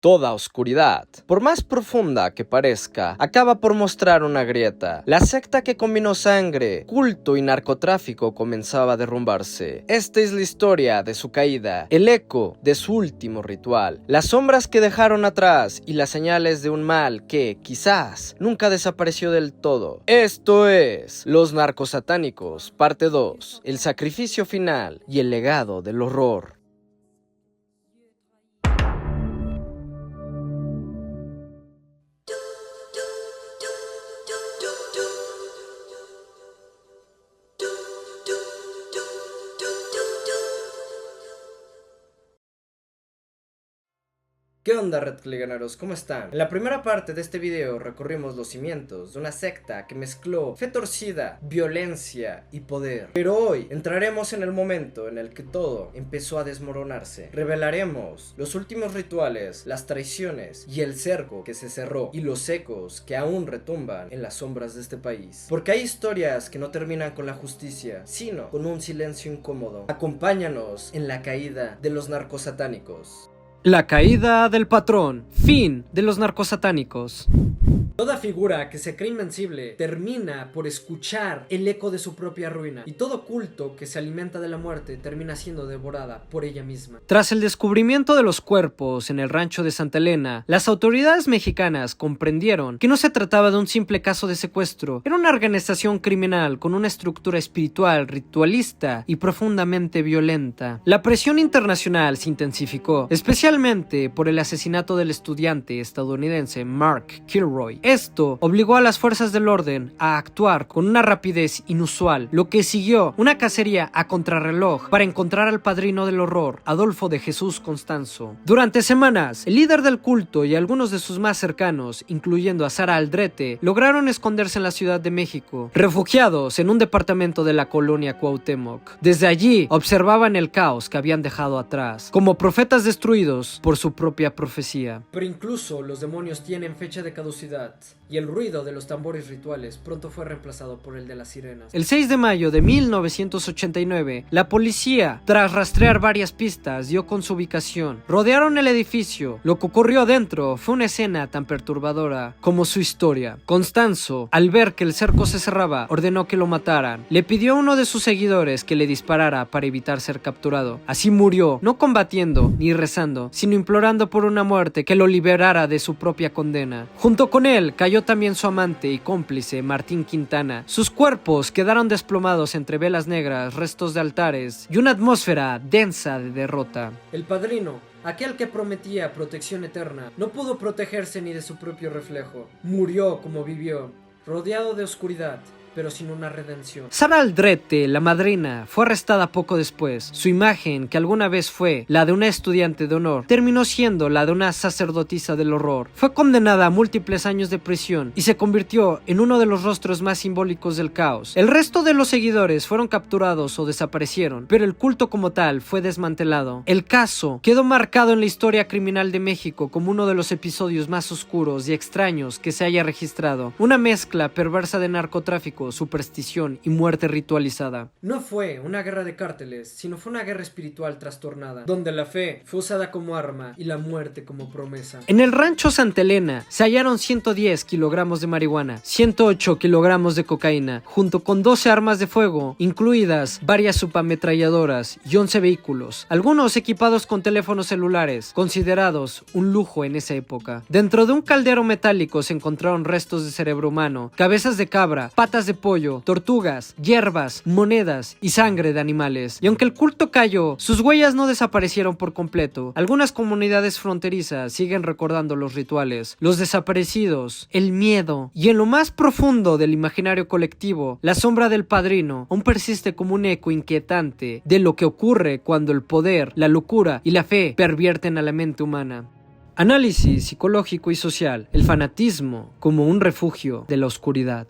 Toda oscuridad, por más profunda que parezca, acaba por mostrar una grieta. La secta que combinó sangre, culto y narcotráfico comenzaba a derrumbarse. Esta es la historia de su caída, el eco de su último ritual, las sombras que dejaron atrás y las señales de un mal que, quizás, nunca desapareció del todo. Esto es Los Narcosatánicos, parte 2, el sacrificio final y el legado del horror. ¿Qué onda, Red Cliganeros? ¿Cómo están? En la primera parte de este video recorrimos los cimientos de una secta que mezcló fe torcida, violencia y poder. Pero hoy entraremos en el momento en el que todo empezó a desmoronarse. Revelaremos los últimos rituales, las traiciones y el cerco que se cerró y los ecos que aún retumban en las sombras de este país. Porque hay historias que no terminan con la justicia, sino con un silencio incómodo. Acompáñanos en la caída de los narcosatánicos. La caída del patrón. Fin de los narcosatánicos. Toda figura que se cree invencible termina por escuchar el eco de su propia ruina, y todo culto que se alimenta de la muerte termina siendo devorada por ella misma. Tras el descubrimiento de los cuerpos en el rancho de Santa Elena, las autoridades mexicanas comprendieron que no se trataba de un simple caso de secuestro, era una organización criminal con una estructura espiritual, ritualista y profundamente violenta. La presión internacional se intensificó, especialmente por el asesinato del estudiante estadounidense Mark Kilroy. Esto obligó a las fuerzas del orden a actuar con una rapidez inusual, lo que siguió una cacería a contrarreloj para encontrar al padrino del horror, Adolfo de Jesús Constanzo. Durante semanas, el líder del culto y algunos de sus más cercanos, incluyendo a Sara Aldrete, lograron esconderse en la Ciudad de México, refugiados en un departamento de la colonia Cuauhtémoc. Desde allí, observaban el caos que habían dejado atrás, como profetas destruidos por su propia profecía. Pero incluso los demonios tienen fecha de caducidad, y el ruido de los tambores rituales pronto fue reemplazado por el de las sirenas. El 6 de mayo de 1989, la policía, tras rastrear varias pistas, dio con su ubicación. Rodearon el edificio. Lo que ocurrió dentro fue una escena tan perturbadora como su historia. Constanzo, al ver que el cerco se cerraba, ordenó que lo mataran. Le pidió a uno de sus seguidores que le disparara para evitar ser capturado. Así murió, no combatiendo ni rezando, sino implorando por una muerte que lo liberara de su propia condena. Junto con él cayó también su amante y cómplice Martín Quintana. Sus cuerpos quedaron desplomados entre velas negras, restos de altares y una atmósfera densa de derrota. El padrino, aquel que prometía protección eterna, no pudo protegerse ni de su propio reflejo. Murió como vivió, rodeado de oscuridad, pero sin una redención. Sara Aldrete, la madrina, fue arrestada poco después. Su imagen, que alguna vez fue la de una estudiante de honor, terminó siendo la de una sacerdotisa del horror. Fue condenada a múltiples años de prisión y se convirtió en uno de los rostros más simbólicos del caos. El resto de los seguidores fueron capturados o desaparecieron, pero el culto como tal fue desmantelado. El caso quedó marcado en la historia criminal de México como uno de los episodios más oscuros y extraños que se haya registrado. Una mezcla perversa de narcotráfico, superstición y muerte ritualizada. No fue una guerra de cárteles, sino fue una guerra espiritual trastornada, donde la fe fue usada como arma y la muerte como promesa. En el rancho Santa Elena se hallaron 110 kilogramos de marihuana, 108 kilogramos de cocaína, junto con 12 armas de fuego, incluidas varias subametralladoras y 11 vehículos, algunos equipados con teléfonos celulares, considerados un lujo en esa época. Dentro de un caldero metálico se encontraron restos de cerebro humano, cabezas de cabra, patas de pollo, tortugas, hierbas, monedas y sangre de animales. Y aunque el culto cayó, sus huellas no desaparecieron por completo. Algunas comunidades fronterizas siguen recordando los rituales, los desaparecidos, el miedo, y en lo más profundo del imaginario colectivo, la sombra del padrino aún persiste como un eco inquietante de lo que ocurre cuando el poder, la locura y la fe pervierten a la mente humana. Análisis psicológico y social, el fanatismo como un refugio de la oscuridad.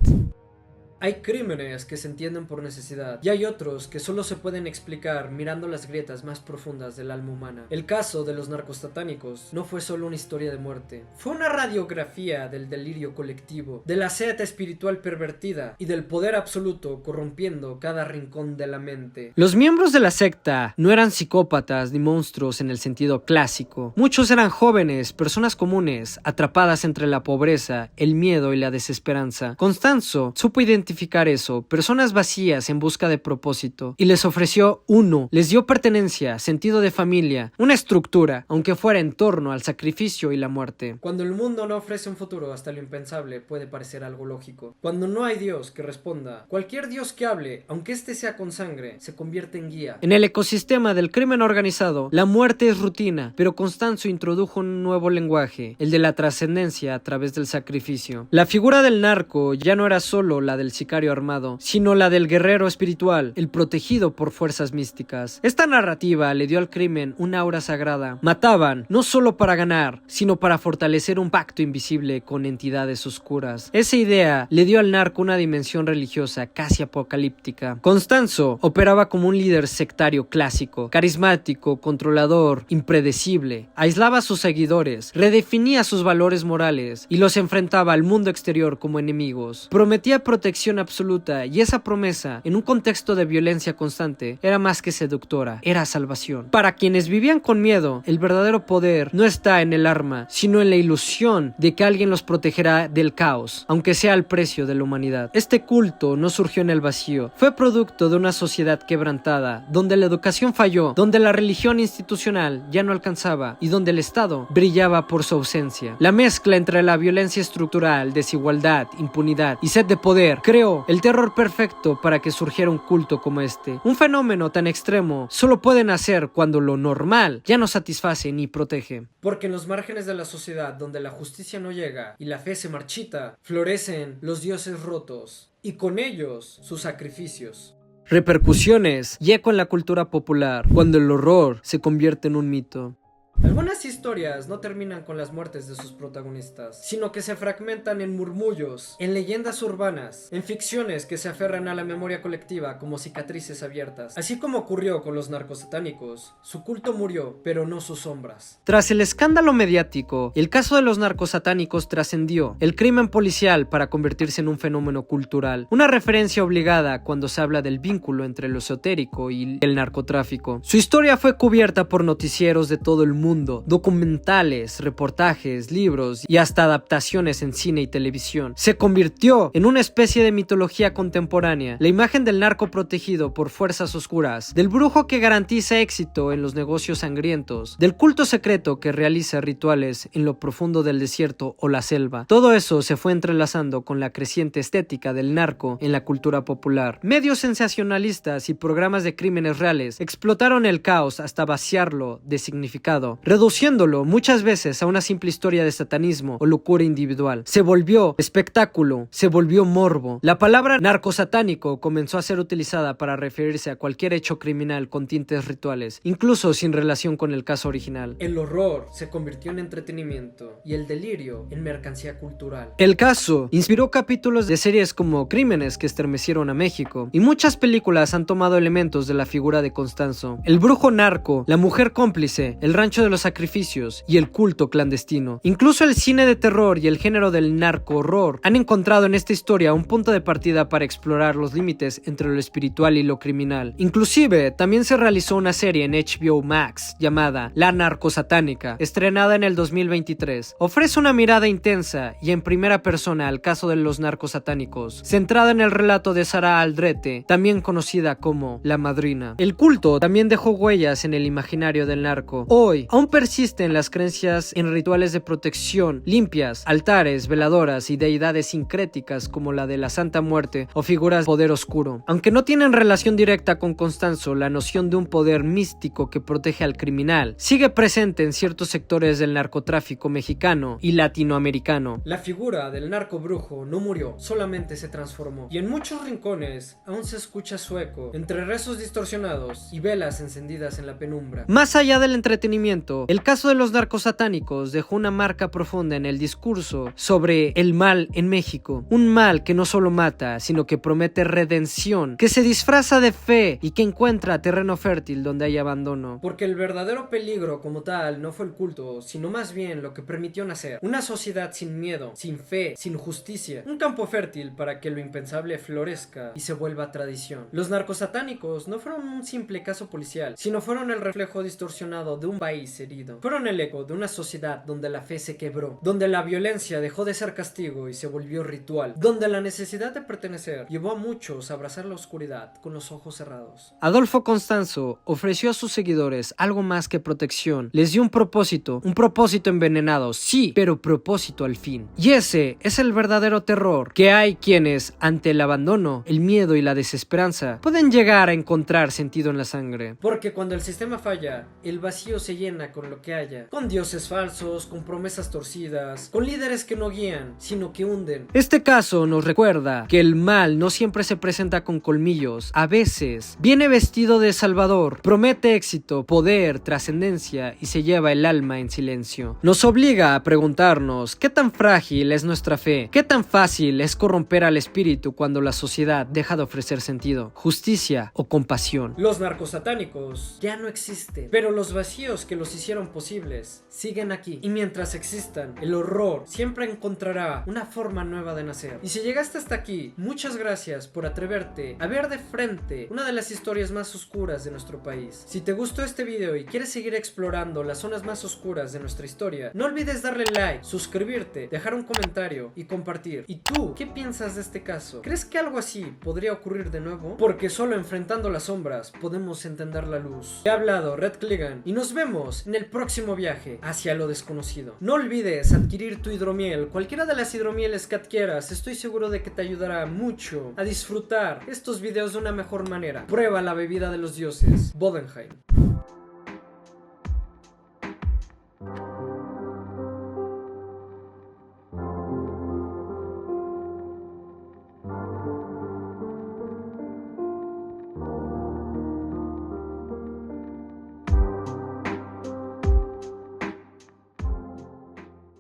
Hay crímenes que se entienden por necesidad y hay otros que solo se pueden explicar mirando las grietas más profundas del alma humana. El caso de los narcos satánicos no fue solo una historia de muerte, fue una radiografía del delirio colectivo, de la seta espiritual pervertida y del poder absoluto corrompiendo cada rincón de la mente. Los miembros de la secta no eran psicópatas ni monstruos en el sentido clásico. Muchos eran jóvenes, personas comunes, atrapadas entre la pobreza, el miedo y la desesperanza. Constanzo supo identificar eso, personas vacías en busca de propósito, y les ofreció uno, les dio pertenencia, sentido de familia, una estructura, aunque fuera en torno al sacrificio y la muerte. Cuando el mundo no ofrece un futuro, hasta lo impensable puede parecer algo lógico. Cuando no hay Dios que responda, cualquier Dios que hable, aunque este sea con sangre, se convierte en guía. En el ecosistema del crimen organizado, la muerte es rutina, pero Constanzo introdujo un nuevo lenguaje, el de la trascendencia a través del sacrificio. La figura del narco ya no era solo la del sicario armado, sino la del guerrero espiritual, el protegido por fuerzas místicas. Esta narrativa le dio al crimen una aura sagrada. Mataban, no solo para ganar, sino para fortalecer un pacto invisible con entidades oscuras. Esa idea le dio al narco una dimensión religiosa casi apocalíptica. Constanzo operaba como un líder sectario clásico, carismático, controlador, impredecible. Aislaba a sus seguidores, redefinía sus valores morales y los enfrentaba al mundo exterior como enemigos. Prometía protección absoluta y esa promesa, en un contexto de violencia constante, era más que seductora, era salvación. Para quienes vivían con miedo, el verdadero poder no está en el arma, sino en la ilusión de que alguien los protegerá del caos, aunque sea al precio de la humanidad. Este culto no surgió en el vacío, fue producto de una sociedad quebrantada, donde la educación falló, donde la religión institucional ya no alcanzaba y donde el Estado brillaba por su ausencia. La mezcla entre la violencia estructural, desigualdad, impunidad y sed de poder creó el terror perfecto para que surgiera un culto como este. Un fenómeno tan extremo solo puede nacer cuando lo normal ya no satisface ni protege. Porque en los márgenes de la sociedad donde la justicia no llega y la fe se marchita, florecen los dioses rotos y con ellos sus sacrificios. Repercusiones y eco en la cultura popular cuando el horror se convierte en un mito. Algunas historias no terminan con las muertes de sus protagonistas, sino que se fragmentan en murmullos, en leyendas urbanas, en ficciones que se aferran a la memoria colectiva como cicatrices abiertas. Así como ocurrió con los narcos satánicos, su culto murió, pero no sus sombras. Tras el escándalo mediático, el caso de los narcos satánicos trascendió el crimen policial para convertirse en un fenómeno cultural, una referencia obligada cuando se habla del vínculo entre lo esotérico y el narcotráfico. Su historia fue cubierta por noticieros de todo el mundo, documentales, reportajes, libros y hasta adaptaciones en cine y televisión. Se convirtió en una especie de mitología contemporánea, la imagen del narco protegido por fuerzas oscuras, del brujo que garantiza éxito en los negocios sangrientos, del culto secreto que realiza rituales en lo profundo del desierto o la selva. Todo eso se fue entrelazando con la creciente estética del narco en la cultura popular. Medios sensacionalistas y programas de crímenes reales explotaron el caos hasta vaciarlo de significado, reduciéndolo muchas veces a una simple historia de satanismo o locura individual. Se volvió espectáculo, se volvió morbo. La palabra narcosatánico comenzó a ser utilizada para referirse a cualquier hecho criminal con tintes rituales, incluso sin relación con el caso original. El horror se convirtió en entretenimiento y el delirio en mercancía cultural. El caso inspiró capítulos de series como Crímenes que estremecieron a México, y muchas películas han tomado elementos de la figura de Constanzo. El brujo narco, la mujer cómplice, el rancho de los sacrificios y el culto clandestino. Incluso el cine de terror y el género del narco horror han encontrado en esta historia un punto de partida para explorar los límites entre lo espiritual y lo criminal. Inclusive también se realizó una serie en HBO Max llamada La Narcosatánica, estrenada en el 2023. Ofrece una mirada intensa y en primera persona al caso de los narcosatánicos, centrada en el relato de Sara Aldrete, también conocida como La Madrina. El culto también dejó huellas en el imaginario del narco. Hoy aún persisten las creencias en rituales de protección limpias, altares, veladoras y deidades sincréticas como la de la Santa Muerte o figuras de poder oscuro. Aunque no tienen relación directa con Constanzo, la noción de un poder místico que protege al criminal sigue presente en ciertos sectores del narcotráfico mexicano y latinoamericano. La figura del narco brujo no murió, solamente se transformó, y en muchos rincones aún se escucha su eco entre rezos distorsionados y velas encendidas en la penumbra. Más allá del entretenimiento, momento, el caso de los narcosatánicos dejó una marca profunda en el discurso sobre el mal en México. Un mal que no solo mata, sino que promete redención, que se disfraza de fe y que encuentra terreno fértil donde hay abandono. Porque el verdadero peligro como tal no fue el culto, sino más bien lo que permitió nacer. Una sociedad sin miedo, sin fe, sin justicia. Un campo fértil para que lo impensable florezca y se vuelva tradición. Los narcosatánicos no fueron un simple caso policial, sino fueron el reflejo distorsionado de un país herido. Fueron el eco de una sociedad donde la fe se quebró, donde la violencia dejó de ser castigo y se volvió ritual, donde la necesidad de pertenecer llevó a muchos a abrazar la oscuridad con los ojos cerrados. Adolfo Constanzo ofreció a sus seguidores algo más que protección. Les dio un propósito envenenado, sí, pero propósito al fin. Y ese es el verdadero terror, que hay quienes, ante el abandono, el miedo y la desesperanza, pueden llegar a encontrar sentido en la sangre. Porque cuando el sistema falla, el vacío se llena con lo que haya, con dioses falsos, con promesas torcidas, con líderes que no guían, sino que hunden. Este caso nos recuerda que el mal no siempre se presenta con colmillos, a veces viene vestido de salvador, promete éxito, poder, trascendencia y se lleva el alma en silencio. Nos obliga a preguntarnos qué tan frágil es nuestra fe, qué tan fácil es corromper al espíritu cuando la sociedad deja de ofrecer sentido, justicia o compasión. Los narcosatánicos ya no existen, pero los vacíos que los hicieron posibles siguen aquí. Y mientras existan, el horror siempre encontrará una forma nueva de nacer. Y si llegaste hasta aquí, muchas gracias por atreverte a ver de frente una de las historias más oscuras de nuestro país. Si te gustó este video y quieres seguir explorando las zonas más oscuras de nuestra historia, no olvides darle like, suscribirte, dejar un comentario y compartir. ¿Y tú qué piensas de este caso? ¿Crees que algo así podría ocurrir de nuevo? Porque solo enfrentando las sombras podemos entender la luz. He hablado Red Clegane y nos vemos en el próximo viaje hacia lo desconocido. No olvides adquirir tu hidromiel, cualquiera de las hidromieles que adquieras, estoy seguro de que te ayudará mucho a disfrutar estos videos de una mejor manera. Prueba la bebida de los dioses, Bodenheim.